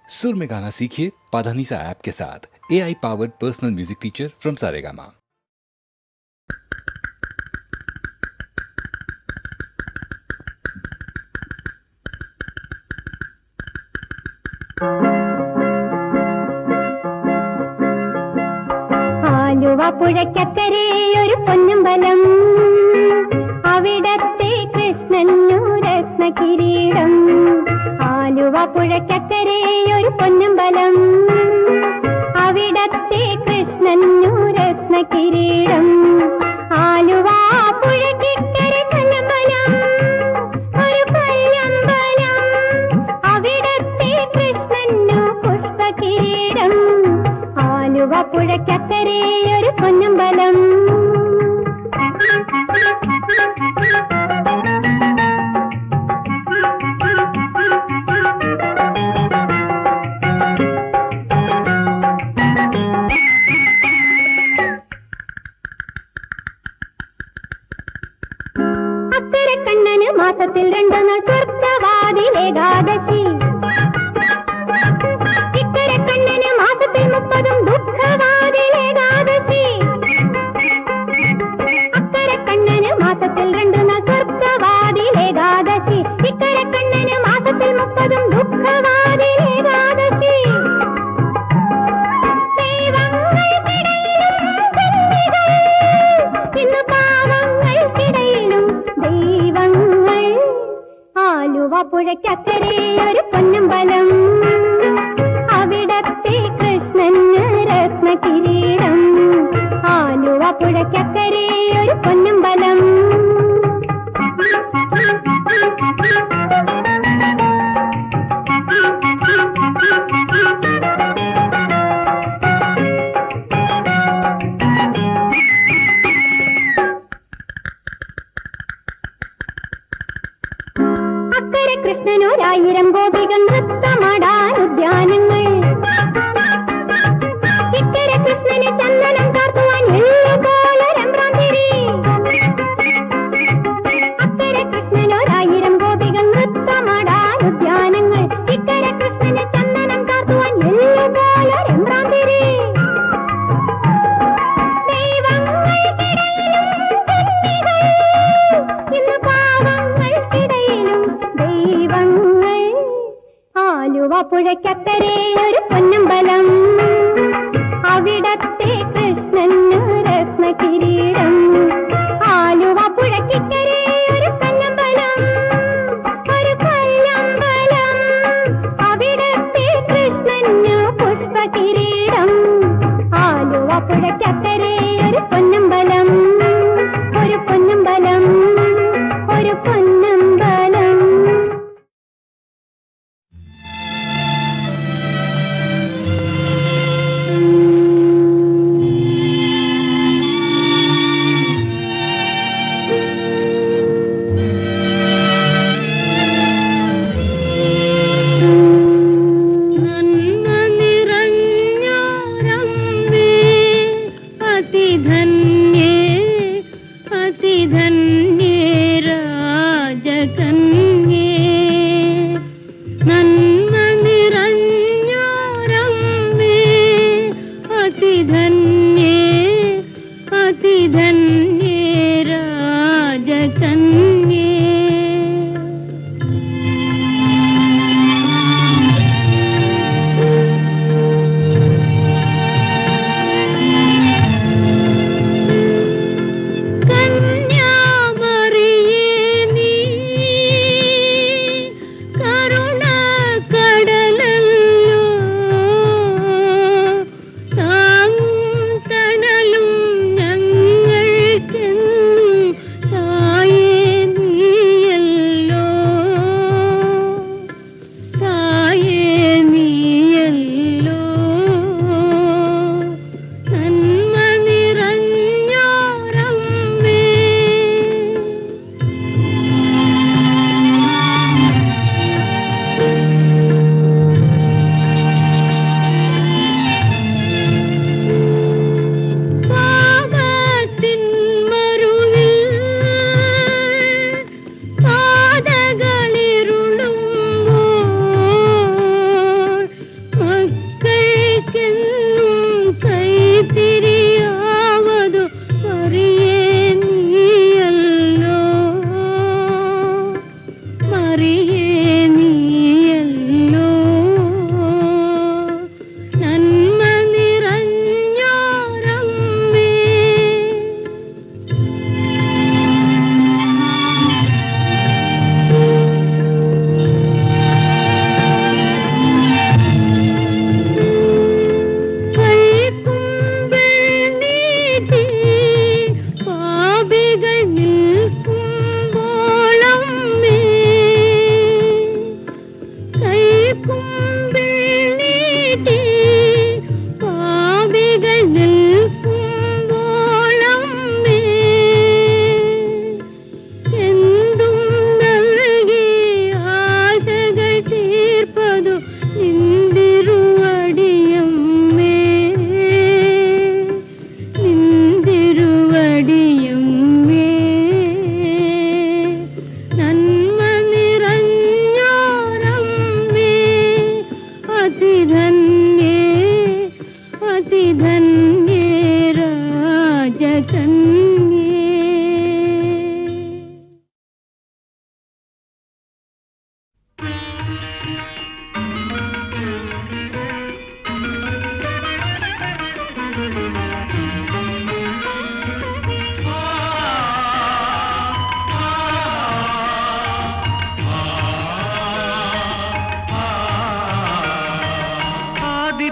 सुर में गाना सीखिए पाधानीसा ऐप के साथ। AI powered personal music teacher from Saregama. Aluva പുഴയ്ക്കക്കരെ ഒരു പൊന്നമ്പലം, അവിടത്തെ കൃഷ്ണനു രത്നകിരീടം. ആലുവ പുഴയ്ക്കക്കരെ ഒരു പൊന്നമ്പലം, അവിടത്തെ കൃഷ്ണനു രത്നകിരീടം. ആലുവ പുഴയ്ക്കക്കരെ പൊന്നമ്പലം, ഒരു പൊന്നമ്പലം, അവിടത്തെ കൃഷ്ണനു പുഷ്പകിരീടം. ആലുവ പുഴയ്ക്കക്കരെ ഒരു പൊന്നമ്പലം. അക്കരെ കണ്ണന് മാസത്തിൽ 2 നാൾ സ്വർഗവാതിലേകാദശി, ഇക്കരെ കണ്ണന് മാസത്തിൽ 30 ദുഃഖവാതിലേകാദശി. അക്കരെ കണ്ണന് മാസത്തിൽ 2 നാൾ സ്വർഗവാതിലേകാദശി, ഇക്കരെ കണ്ണന് മാസത്തിൽ 30 ദുഃഖവാതിലേകാദശി. ഇന്ന് പാവങ്ങൾക്കിടയിലും ദൈവങ്ങൾ. ആലുവ പുഴയ്ക്കക്കരെ ഒരു പൊന്നമ്പലം, അവിടത്തെ കൃഷ്ണന് രത്നകിരീടം. ആലുവ പുഴയ്ക്കക്കരെ ഒരു പൊന്നമ്പലം. അക്കരെ കൃഷ്ണനൊരായിരം ഗോപികൾ നൃത്തമാടാൻ ഉദ്യാനങ്ങൾ, ഇക്കരെ കൃഷ്ണന് ചന്ദനം കാർത്തുവാൻ എള്ളുകോലരമ്പ്രാന്തിരി. അക്കരെ കൃഷ്ണനൊരായിരം ഗോപികൾ നൃത്തമാടാൻ ഉദ്യാനങ്ങൾ, ഇക്കരെ കൃഷ്ണന് ചന്ദനം കാർത്തുവാൻ എള്ളുകോലരമ്പ്രാന്തിരി. ദൈവങ്ങൾക്കിടയിലും കുഞ്ഞികൾ, ഇന്ന് പാവങ്ങൾക്കിടയിലും ദൈവങ്ങൾ. ആലുവ പുഴയ്ക്കക്കരെ ഒരു പൊന്നമ്പലം, അവിടത്തെ കൃഷ്ണന് രത്നകിരീടം. ആലുവ പുഴയ്ക്കക്കരെ ഒരു പൊന്നമ്പലം, ഒരു പൊന്നമ്പലം, അവിടത്തെ കൃഷ്ണന് പുഷ്പകിരീടം. ആലുവ പുഴയ്ക്കക്കരെ ഒരു പൊന്നമ്പലം, ഒരു പൊന്നമ്പലം, ഒരു പൊന്നമ്പലം. നന്മ നിറഞ്ഞോരമ്മേ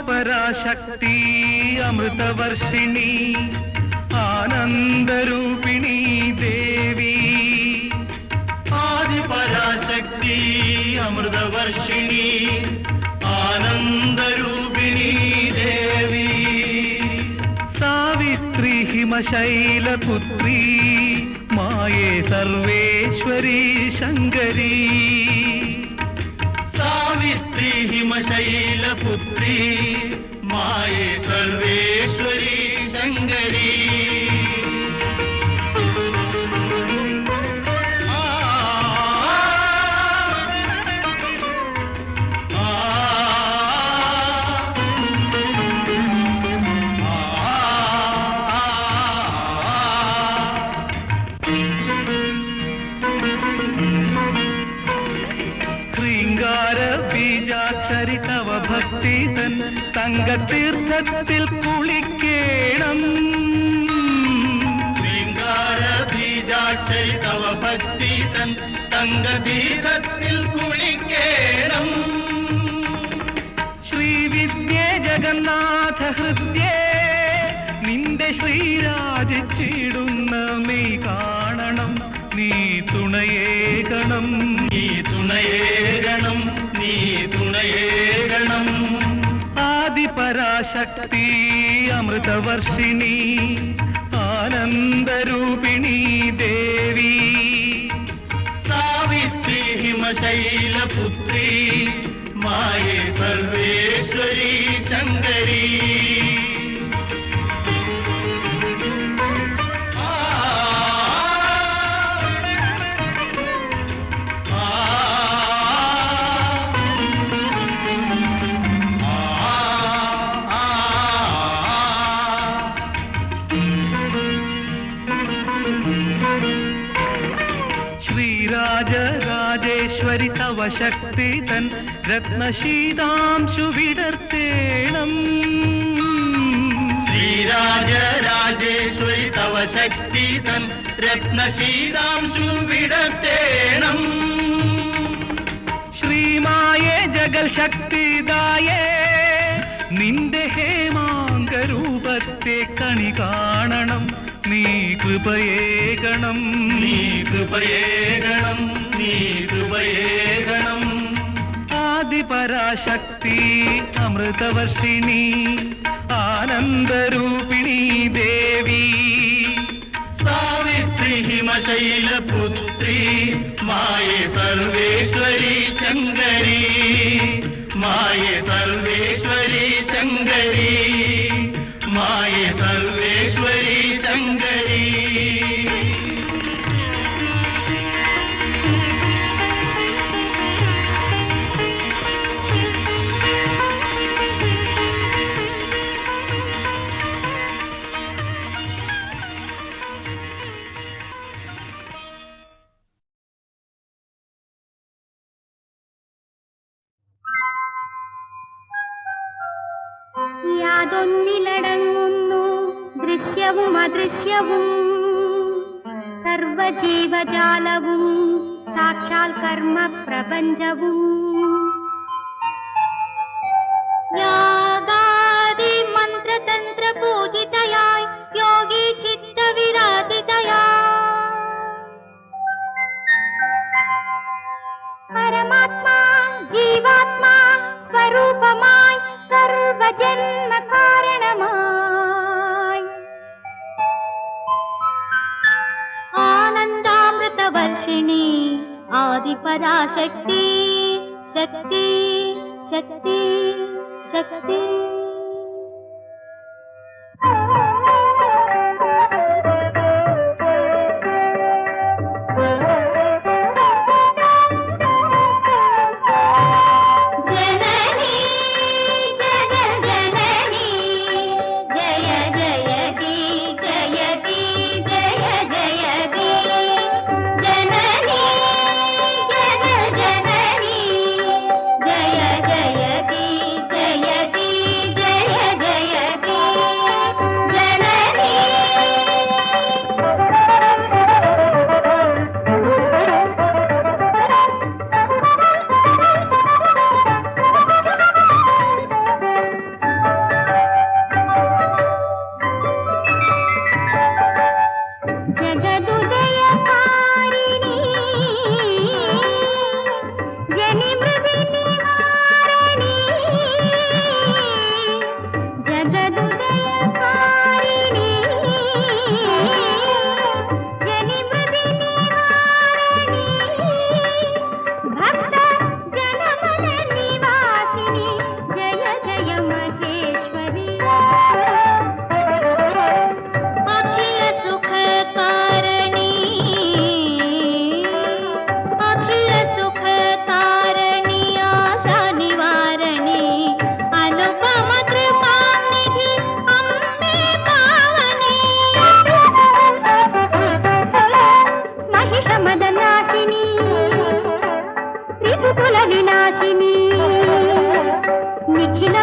ആദിപരാശക്തി അമൃതവർഷിണി ആനന്ദരൂപിണി ദേവി ആദിപരാശക്തി അമൃതവർഷിണി ആനന്ദരൂപിണി ദേവി സാവിത്രി ഹിമശൈലപുത്രി മായേ സർവേശ്വരി ശങ്കരി സാവിത്രി ഹിമശൈലപുത്രി മായേ സർവേശ്വരി ശങ്കരി ചരിതവ ഭക്തി തൻ തങ്കതീർത്ഥത്തിൽ കുളിക്കേണം ശൃംഗാര ബീജാചരിതവ ഭക്തി തൻ തങ്കതീർത്ഥത്തിൽ കുളിക്കേണം ശ്രീവിദ്യേ ജഗന്നാഥ ഹൃദ്യേ നിന്റെ ശ്രീരാജിച്ചിടുന്ന മെയ് കാണണം നീ തുണയേകണം നീ തുണയേകണം നീ തുണയേകണം ആദിപരാശക്തി അമൃതവർഷിണി ആനന്ദരൂപിണി ദേവി സാവിത്രി ഹിമശൈലപുത്രി മായേ സർവേശ്വരി ശങ്കരി രാജരാജേശ്വരി തവ ശക്തി തൻ രത്നശീതാംശു വിടർത്തേണം ശ്രീരാജരാജേശ്വരി തവ ശക്തി തൻ രത്നശീതാംശു വിടർത്തേണം ശ്രീമായേ ജഗൽ ശക്തിദായേ നിന്റെ ഹേമാംഗരൂപത്തെ കണി കാണണം നീ കൃപയേകണം നീ കൃപയേകണം നീ കൃപയേകണം ആദിപരാശക്തി അമൃതവർഷിണി ആനന്ദരൂപിണി ദേവി സാവിത്രി ഹിമശൈലപുത്രി മായേ സർവേശ്വരി ശങ്കരി മായേ സർവേശ്വരി ശങ്കരി മായേ സർവേശ്വരി ശങ്കരി യാതൊന്നിലടങ്ങുന്നു ദൃശ്യവും അദൃശ്യവും സർവജീവജാലവും സാക്ഷാൽ കർമ്മ പ്രപഞ്ചവും യാഗാദി മന്ത്രതന്ത്ര പൂജിതയായി യോഗി ചിത്തവിരാജിതയായി പരമാത്മാ ജീവാത്മാ സ്വരൂപമായി സർവജന്മ കാരണമായി ആനന്ദാമൃതവർഷിണി ആദിപരാശക്തി ശക്തി ശക്തി ശക്തി जय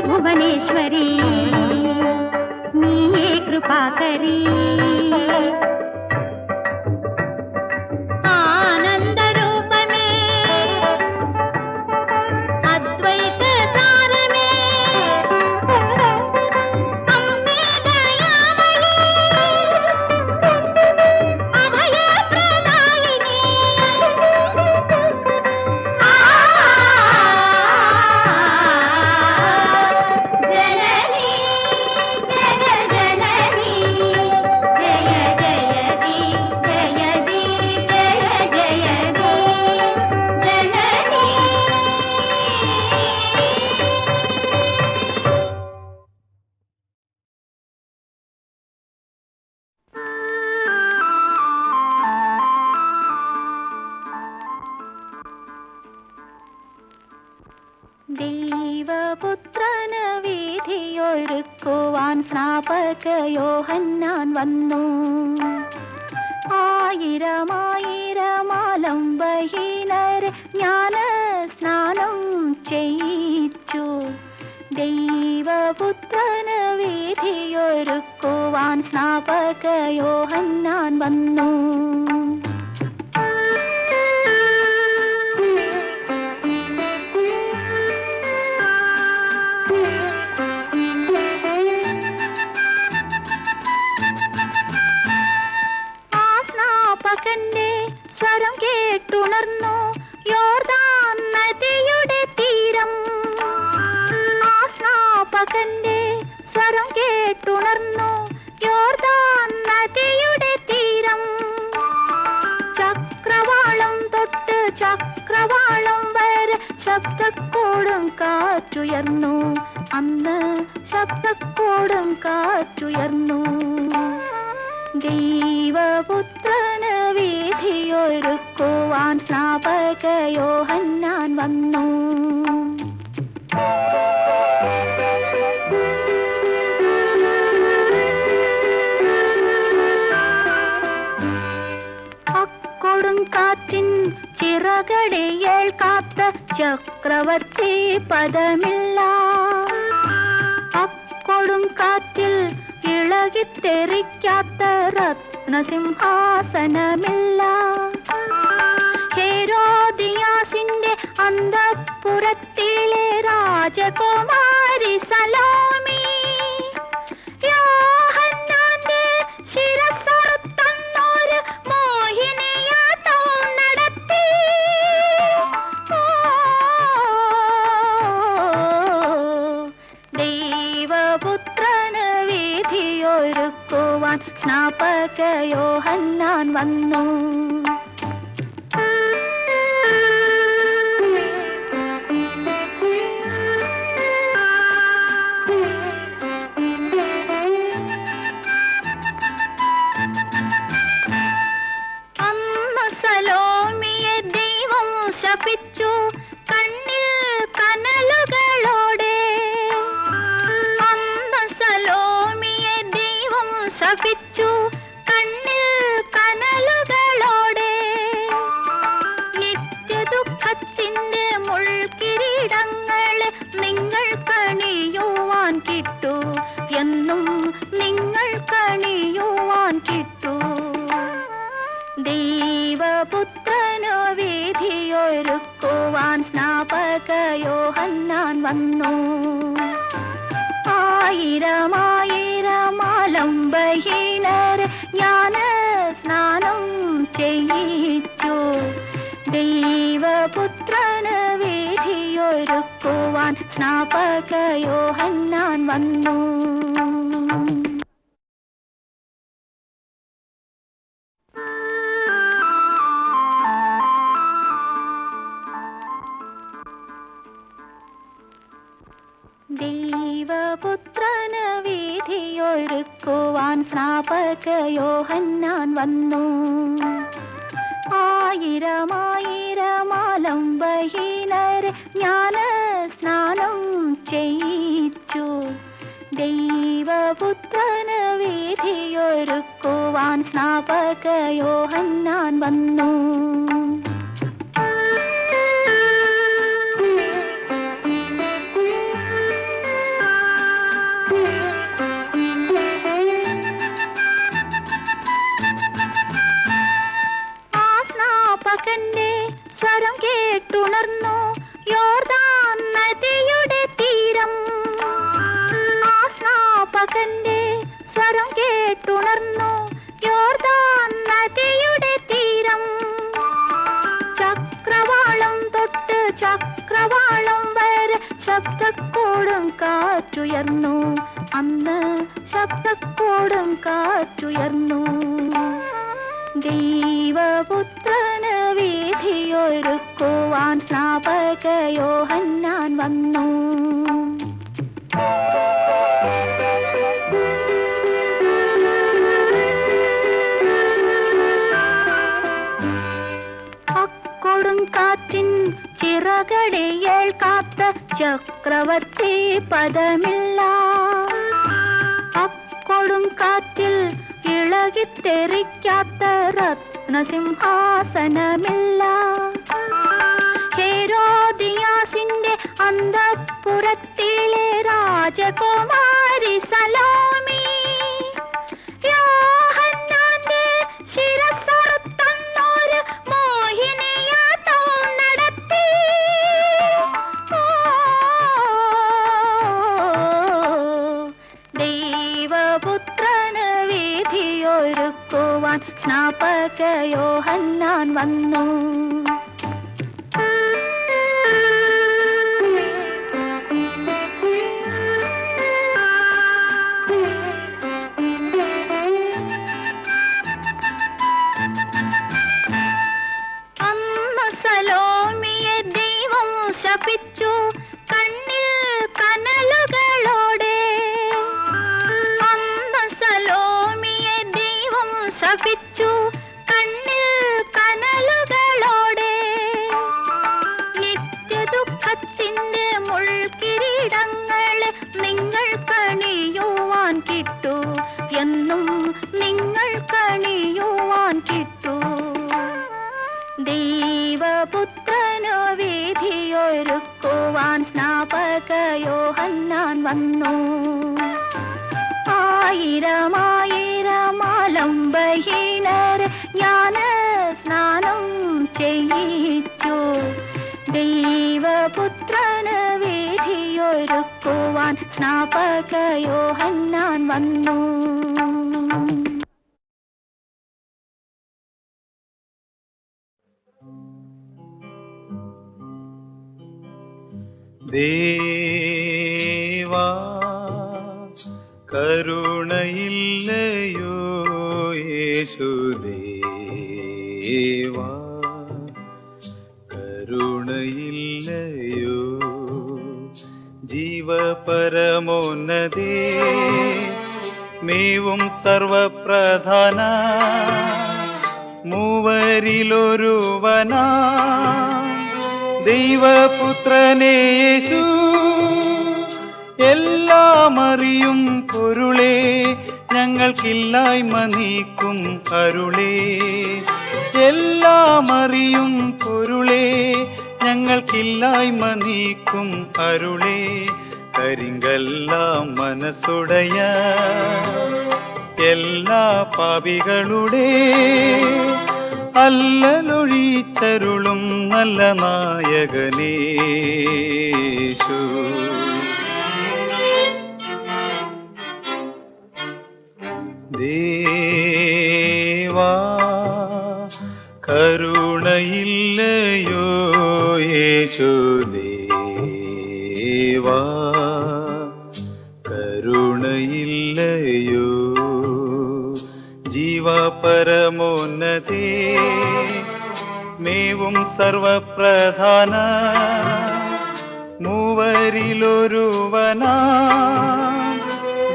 ഭുവനേശ്വരി നീയേ കൃപാകരി ആനന്ദരൂപമേ അദ്വൈത സാരമേ അമ്മേ ദയാമയേ അഭയപ്രദായിനി ജനനി ജന ജനനി ജയ ജയതി ജയതി ജയ ജയതി ജനനി ദൈവപുത്രന വീഥിയൊരുക്കുവാൻ സ്നാപക യോഹന്നാൻ വന്നു ആയിരമായിരമാലംബഹീനരെ ജ്ഞാന സ്നാനം ചെയ്യിച്ചു ദൈവപുത്രന വീഥിയൊരുക്കുവാൻ സ്നാപക യോഹന്നാൻ വന്നു സ്നാപകന്റെ സ്വരം കേട്ടുണർന്നു യോർദാൻ നദിയുടെ തീരം സ്നാപകന്റെ സ്വരം കേട്ടുണർന്നു യോർദാൻ നദിയുടെ തീരം ചക്രവാളം തൊട്ട് ചക്രവാളം വരെ ശബ്ദക്കോടും കാറ്റുയർന്നു അന്ന് ശബ്ദക്കോടും കാറ്റുയർന്നു ദൈവപുത്രന വീഥിയൊരുക്കുവാൻ സ്നാപക യോഹന്നാൻ വന്നു അക്കൊടും കാറ്റിൻ ചിറകടിയേൾ കാത്ത ചക്രവർത്തി പദമില്ല അക്കൊടും കാറ്റിൽ ഇളകിത്തെറിക്കാത്ത രത്നസിംഹാസനമില്ല ഹേരോദിയാസിന്റെ അന്തഃപുരത്തിലെ രാജകുമാരി സലോമി യോഹന്നാന്റെ ശിരസ്സറുത്തന്നൊരു മോഹിനിയാട്ടം നടത്തി ദൈവപുത്രന വീഥിയൊരുക്കുവാൻ സ്നാപക യോഹന്നാൻ വന്നു അന്ന് സലോമിയെ ദൈവം ശപിച്ചു കണ്ണിൽ കനലുകളോടെ അന്ന് സലോമിയെ ദൈവം ശപിച്ചു കണ്ണിൽ കനലുകളോടെ നിത്യദുഃഖത്തിന്റെ മുൾക്കിരീടങ്ങളെ നിങ്ങൾ കണിയുവാൻ കിട്ടു എന്നും നിങ്ങൾ കണിയുവാൻ കിട്ടു ദൈവപുത്രനോ വീഥിയൊരുക്കുവാൻ സ്നാപക യോഹന്നാൻ വന്നു ആയിരമായിരമാലംബഹീനരെ ജ്ഞാന സ്നാനം ചെയ്യിച്ചു ദൈവപുത്രന വീഥിയൊരുക്കുവാൻ സ്നാപക യോഹന്നാൻ വന്നു ദൈവപുത്രന വീഥിയൊരുക്കുവാൻ സ്നാപക യോഹന്നാൻ വന്നു ആയിരമായിരമാലംബഹീനരെ ജ്ഞാന സ്നാനം ചെയ്യിച്ചു ദൈവപുത്രന വീഥിയൊരുക്കുവാൻ സ്നാപക യോഹന്നാൻ വന്നു കേട്ടുണർന്നു യോർദാൻ നദിയുടെ തീരം. ചക്രവാളം തൊട്ട് ചക്രവാളം വരെ ശബ്ദക്കോടും കാറ്റുയർന്നു. അന്ന് ശബ്ദക്കോടും കാറ്റുയർന്നു. ദൈവപുത്രന് വീഥിയൊരുക്കുവാൻ സ്നാപക യോഹന്നാൻ വന്നു. കൊടുങ്കാറ്റിൻ ചിറകടിയേൽ കാത്ത ചക്രവർത്തി പദമില്ല. അക്കൊടുങ്കാറ്റിൽ ഇളകിത്തെറിക്കാത്ത രത്നസിംഹാസനമില്ല. ഹെരോദിയാസിന്റെ അന്തഃപുരത്തിലെ രാജകുമാരി സലോമി യോഹന്നാന്റെ ശിരസ്സറുത്തന്നൊരു മോഹിനിയാട്ടം നടത്തി. ദൈവപുത്രന് വീഥിയൊരുക്കുവാൻ സ്നാപക യോഹന്നാൻ വന്നു. സലോമിയെ ദൈവം ശപിച്ചു കണ്ണിൽ കനലുകളോടെ. അന്ന് സലോമിയെ ദൈവം ശപിച്ചു കണ്ണിൽ കനലുകളോടെ. നിത്യദുഃഖത്തിന്റെ മുൾക്കിരീടങ്ങളെ നിങ്ങൾ കണിയുവാൻ കിട്ടു, എന്നും നിങ്ങൾ കണിയുവാൻ കിട്ടു. ദൈവപുത്രനു വീഥിയൊരുക്കുവാൻ സ്നാപക യോഹന്നാൻ വന്നു. ആയിരമായിരമാലംബഹീനരെ ജ്ഞാന സ്നാനം ചെയ്യിച്ചു. ദൈവപുത്രന് വീഥിയൊരുക്കുവാൻ സ്നാപക യോഹന്നാൻ വന്നു. ദേവാ കരുണയില്ലയോ യേശുദേവാ കരുണയില്ലയോ ജീവപരമോന്നതേ മേവും സർവപ്രധാന മൂവരിലൊരുവനാ ദൈവപുത്രനേ യേശു എല്ലാം അറിയും പൊരുളേ ഞങ്ങൾക്കില്ലായ്മ നീക്കും അരുളേ. എല്ലാം അറിയും പൊരുളേ ഞങ്ങൾക്കില്ലായ്മ നീക്കും അരുളേ. കരിങ്കല്ലാം മനസ്സുടയ എല്ലാ പാപികളുടെ അല്ലലൊഴിച്ചരുളും നല്ല നായകനേശു. ദേവാ കരുണയില്ലയോ യേശുദേവാ കരുണയില്ലയോ ജീവപരമോന്നതേ മേവും സർവപ്രധാന മൂവരിലൊരുവനാ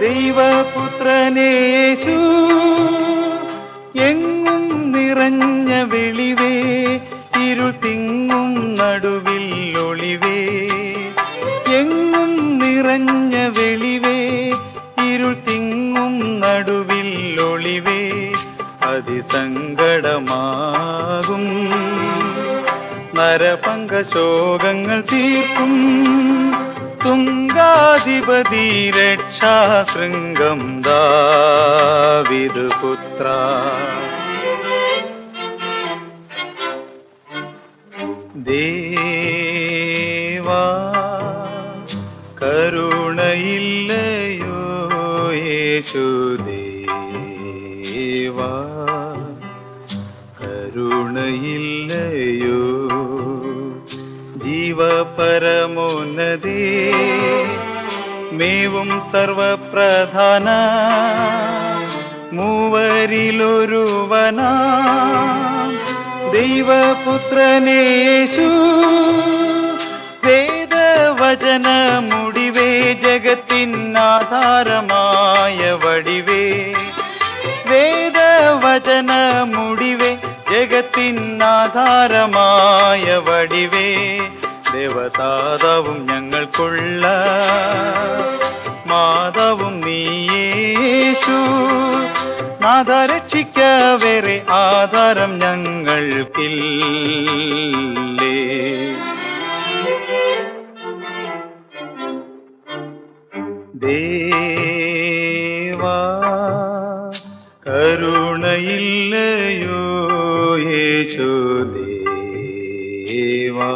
ദൈവപുത്രനേ യേശു എങ്ങും നിറഞ്ഞ വെളിവേ ഇരുൾ തിങ്ങും നടുവിൽ ഒളിവേ. എങ്ങും നിറഞ്ഞ വെളിവേ ഇരുൾ തിങ്ങും നടുവിൽ ഒളിവേ. അതിസങ്കടമാകും നരപങ്കശോകങ്ങൾ തീർക്കും തുങ്കാധിപതി രക്ഷാശൃംഗം ദാവീദ് പുത്ര. ദേവാ കരുണയില്ലയോ യേശുദേവാ ദേവാ കരുണയില്ലയോ ജീവപരമോന്നതേ മേവും സർവപ്രധാന മൂവരിലൊരുവനാ ദൈവപുത്രനേശു വേദവചനമുടിവേ ജഗത്തിനാധാരമായ വടിവേ വേദവചനമുടിവേ ജഗത്തിനാധാരമായ വടിവേ ദേവതാതവും ഞങ്ങൾക്കുള്ള മാതാവും നീയേശു നാഥ രക്ഷിക്ക വേറെ ആധാരം ഞങ്ങൾക്കില്ലേ ദേവാ കരുണയില്ലയോ യേശു ദേവാ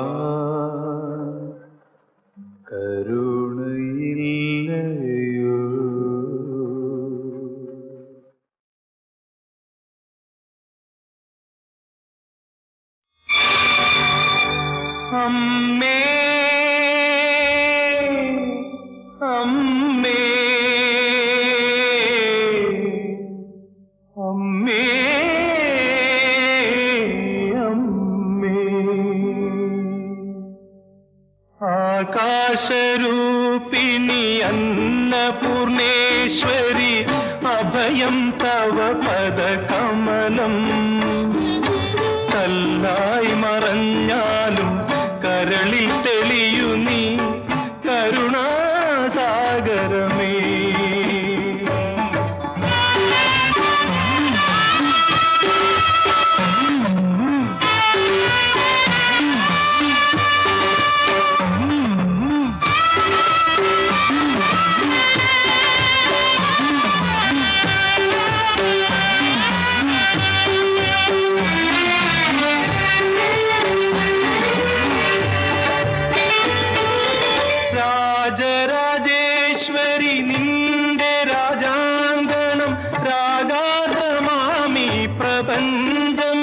കരുണയില്ലയോ അമ്മേ അമ്മേ അമ്മേ അമ്മേ ആകാശരൂപിണി അന്നപൂർണേശ്വരി അഭയം തവ പദകമലം കല്ലായി മറഞ്ഞാലും കരളിൽ തെളിയു നീ കരുണാസാഗരമേ രാജരാജേശ്വരി നിന്റെ രാജാങ്കണം രാഗാദ്രമാമി പ്രപഞ്ചം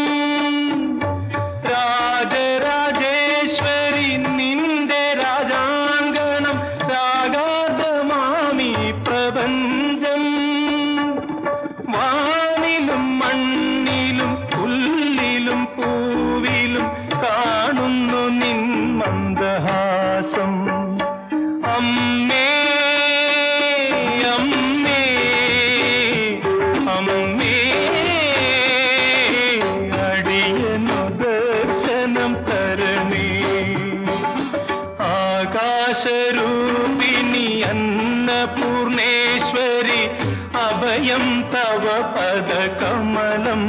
രാജരാജേശ്വരി നിന്റെ രാജാങ്കണം രാഗാദ്രമാമി പ്രപഞ്ചം വാനിലും മണ്ണിലും പുല്ലിലും പൂവിലും കാണുന്നു നിൻ മന്ദഹാസം അമ്മേ അമ്മേ അമ്മേ അടിയനു ദർശനം തരണേ ആകാശരൂപിണി അന്നപൂർണേശ്വരി അഭയം തവ പദകമലം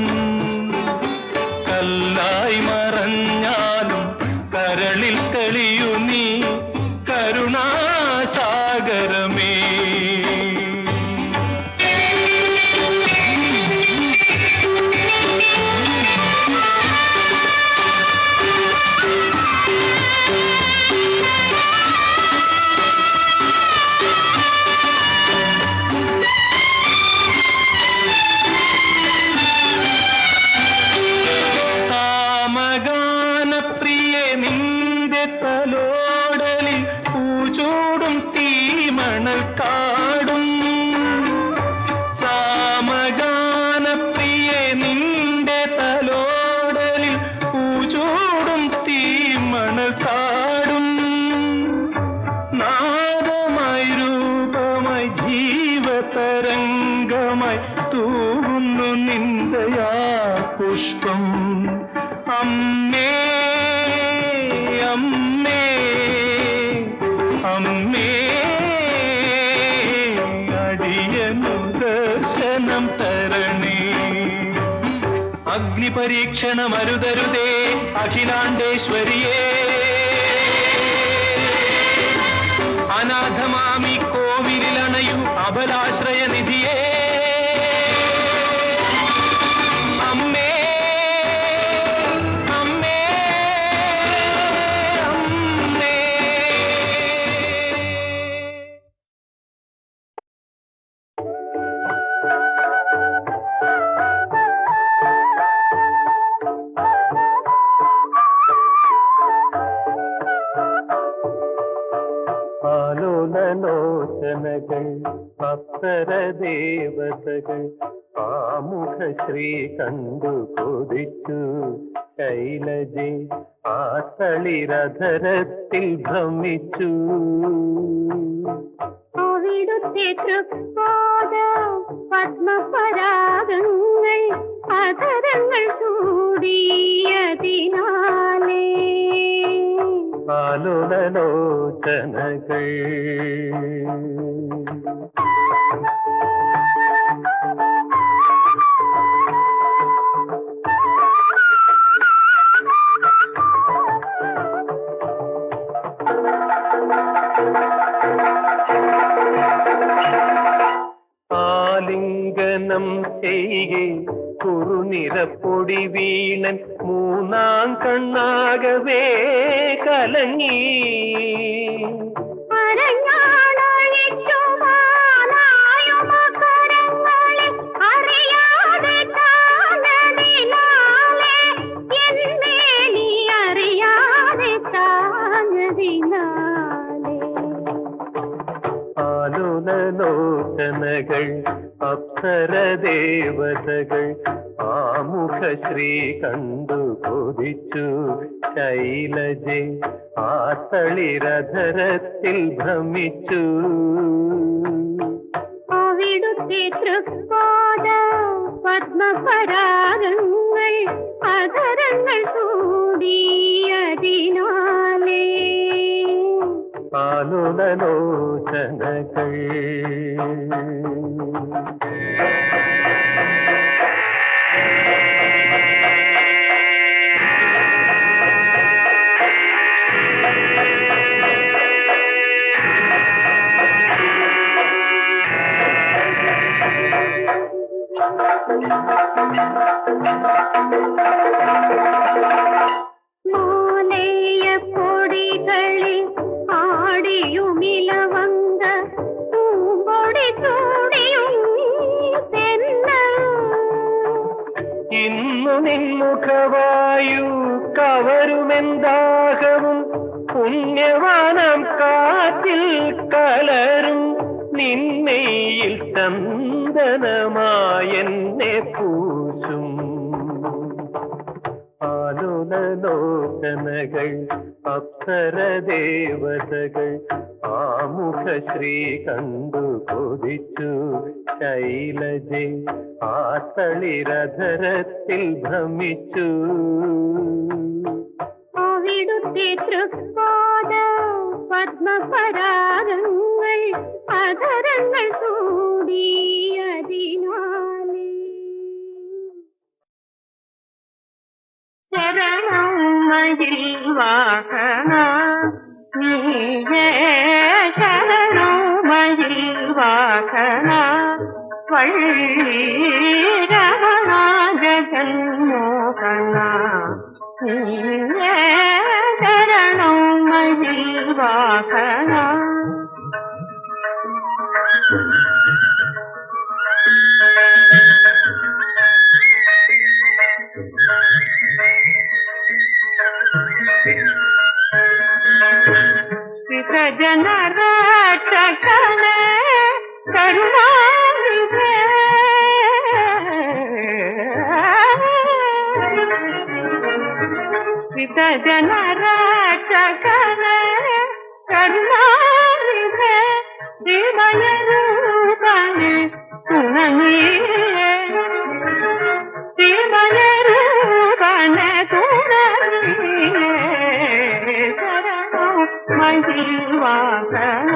കല്ലായി മറഞ്ഞാലും കരളിൽ തെളിയു നീ കരുണാസാഗരമേ സാമഗാനപ്രിയെ നിന്റെ തലോടലിൽ പൂച്ചൂടും തീമണൽ കാടും സാമഗാനപ്രിയെ നിന്റെ തലോടലിൽ പൂച്ചൂടും തീമണൽ കാടും നാദമായി രൂപമായി ജീവതരംഗമായി തൂകുന്നു നിന്ദയാ പുഷ്പം അമ്മേ അമ്മേ അമ്മേ അടിയനു ദർശനം തരണേ അഗ്നിപരീക്ഷണമരുതരുതേ അഖിലാണ്ടേശ്വരിയേ അനാഥമാമി കോവിലിലണയു അബലാശ്രയ നിധിയേ അമ്മേ അമ്മേ അമ്മേ ആലോലലോചനകൾ അപ്സരദേവതകൾ ആമുഖശ്രീ കണ്ടു കൊതിച്ചു ശൈലജെ ആ തളിരധരത്തിൽ ഭ്രമിച്ചു. അവിടുത്തെ തൃപ്പാദ പത്മപരാഗങ്ങൾ അധരങ്ങൾ ചൂടിയതിനാലേ ആലോലലോചനകൾ. ആലിംഗനം ചെയ്യേ കുറുനിറപ്പൊടി വീണൻ മൂന്നാം കണ്ണാകവേ കലങ്ങി. ആലുലലോചനകൾ അപ്സരദേവതകൾ ആമുഖശ്രീ കണ്ടു കൊതിച്ചു ശൈലജെ ആ തളിരധരത്തിൽ ഭ്രമിച്ചു. അവിടുത്തെ തൃപ്പാദ പത്മപരാഗങ്ങൾ അധരങ്ങൾ ചൂടിയതിനാലേ ആലുലലോചനകൾ. മാലയ പൊടികളിൽ ആടിയുമിലവങ്ക പൂമ്പൊടി ചൂടിയും തെന്നൽ. ഇന്നു നിൻമുഖവായു കവരുമെന്താകവും പുണ്യവാനം കാറ്റിൽ കലരും നിന്നെയിൽ ചന്ദനമായെന്നെ പൂശും. ആലുലലോചനകൾ അപ്സരദേവതകൾ ആമുഖശ്രീ കണ്ടു കൊതിച്ചു ശൈലജെ ആ തളിരധരത്തിൽ ഭ്രമിച്ചു. അവിടുത്തെ തൃപ്പാദ പത്മപരാഗങ്ങൾ അധരങ്ങൾ ചൂടിയതിനാലേ ശരണം മയിൽ വാഹന നീയേ ശരണം മയിൽ വാഹന വള്ളി രമണ ജഗന്മോഹന നീയേ ശരണം മയിൽ വാഹന. जनरक्षकने करुणानिधे जनरक्षकने करुणानिधे श्रीमय रूपने तुणनीये श्रीमय रूपने तुणनीये മഹിവാസന.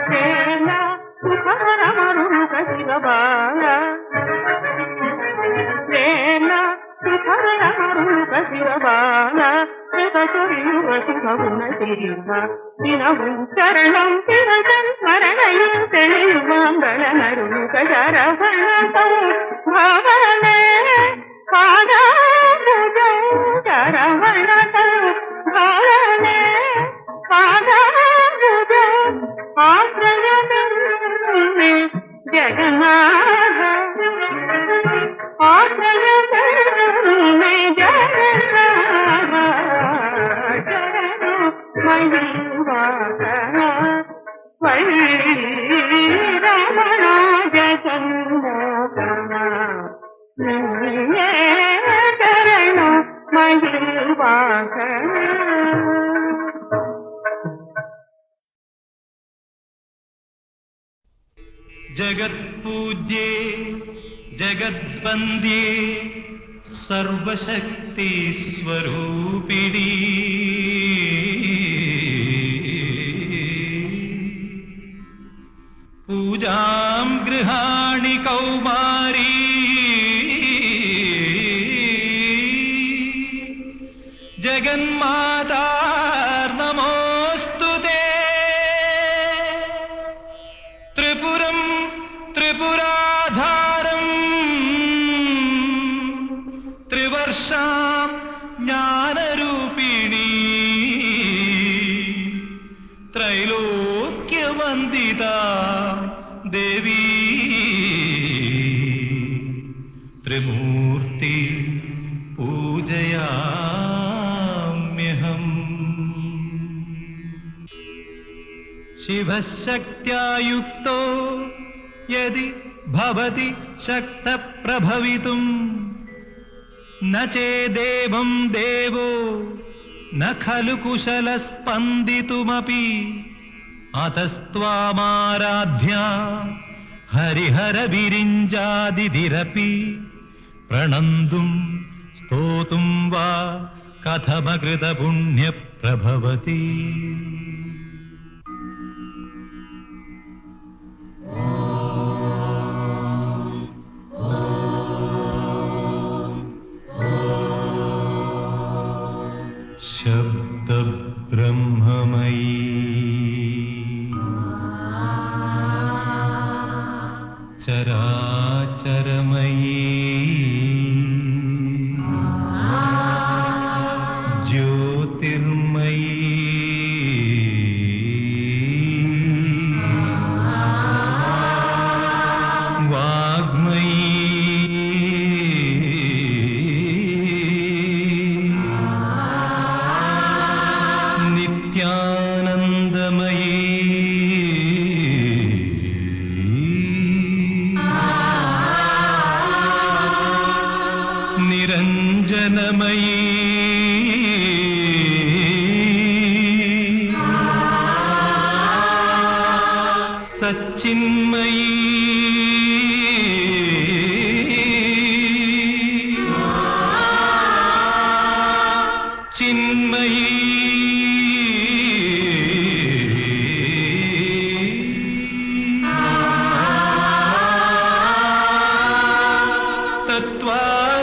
സേന സുഖരമരുക ശിവബാല സേന സുഖരമരുക ശിവബാല ശിവസുരിയുവ ശുഭഗുണ ശിവ ദിനവും ശരണം ശിവസൻ സ്മരണയും തെളിയുമാമ്പളനരുക ശരവണതം ഭവനേ പാദാബുജം ശരവണതം ഭവനേ പാദാബുജം ആശ്രയമെന്നെ ജഗന്നാഥ ആശ്രയമെന്നെ மகிழ்வாக ജഗത്പൂജ്യേ ജഗദ്വന്ദ്യേ സർവശക്തി സ്വരൂപിണീ പൂജാം ഗൃഹാണി കൗമാരീ ജഗന്മാതാർനമോസ്തുതേ ത്രിപുരം ത്രിപുരാധാരം ത്രിവർഷാം ജ്ഞാനരൂപിണീ ത്രൈലോക്യവന്ദിത ദേവീ ത്രിമൂർത്തി പൂജയാമ്യഹം ശിവശക്ത്യാ യുക്തോ യദി ഭവതി ശക്തപ്രഭവിതും ന ചേദേവം ദേവോ ന ഖലു കുശലസ്പന്ദിതുമപി അതസ്ത്വാമാരാധ്യ ഹരിഹരവിരിഞ്ചാദിതിരപി പ്രണന്തും സ്തോതും വാ കഥമകൃതപുണ്യപ്രഭവതി ശബ്ദബ്രഹ്മമയീ ചരാചരമയീ ജ്യോതിർമയീ വാഗ്മയീ നിത്യാനന്ദമയീ നിരഞ്ജനമയീ സച്ചിന്മയീ ചിന്മയീ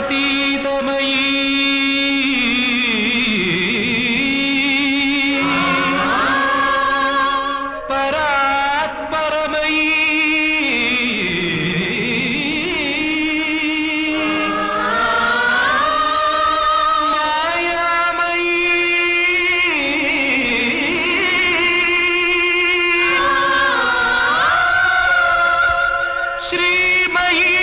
തത്വാതീതമയീ പരാത്പരമയീ മായാമയീ ശ്രീമയീ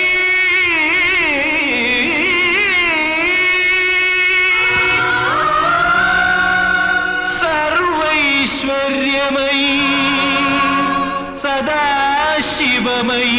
സർവൈശ്വര്യമയീ സദാശിവമയീ